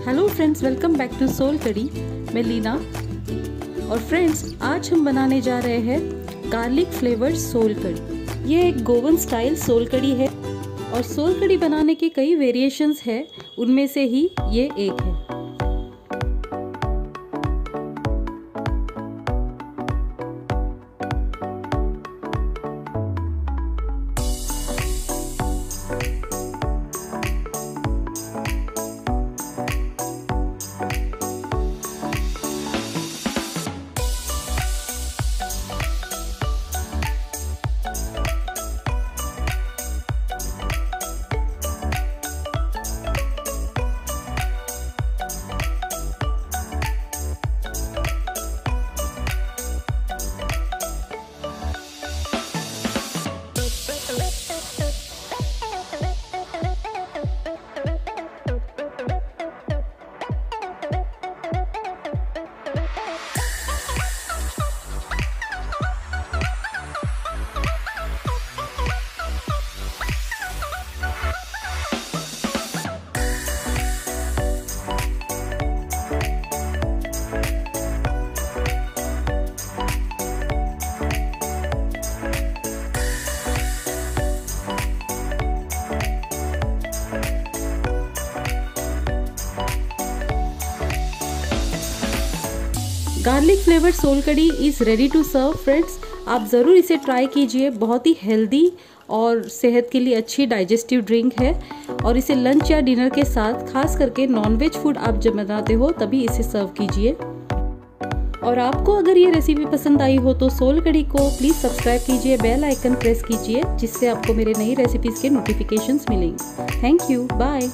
Hello friends, welcome back to Sol Kadhi. मैं लीना और friends आज हम बनाने जा रहे हैं गार्लिक फ्लेवर्ड सोल कड़ी। ये एक गोवन स्टाइल सोल कड़ी है और सोल कड़ी बनाने के कई वेरिएशंस हैं, उनमें से ही ये एक है। Garlic flavoured sol kadhi is ready to serve friends. आप ज़रूर इसे ट्राई कीजिए। बहुत ही हेल्दी और सेहत के लिए अच्छी डाइजेस्टिव ड्रिंक है और इसे लंच या डिनर के साथ, खास करके नॉनवेज फूड आप जब बनाते हो तभी इसे सर्व कीजिए। और आपको अगर ये रेसिपी पसंद आई हो तो सोल कड़ी को प्लीज़ सब्सक्राइब कीजिए, बेल आइकन प्रेस कीजिए, जिससे आपको मेरे नई रेसिपीज़ के नोटिफिकेशंस मिलेंगे। Thank you, bye.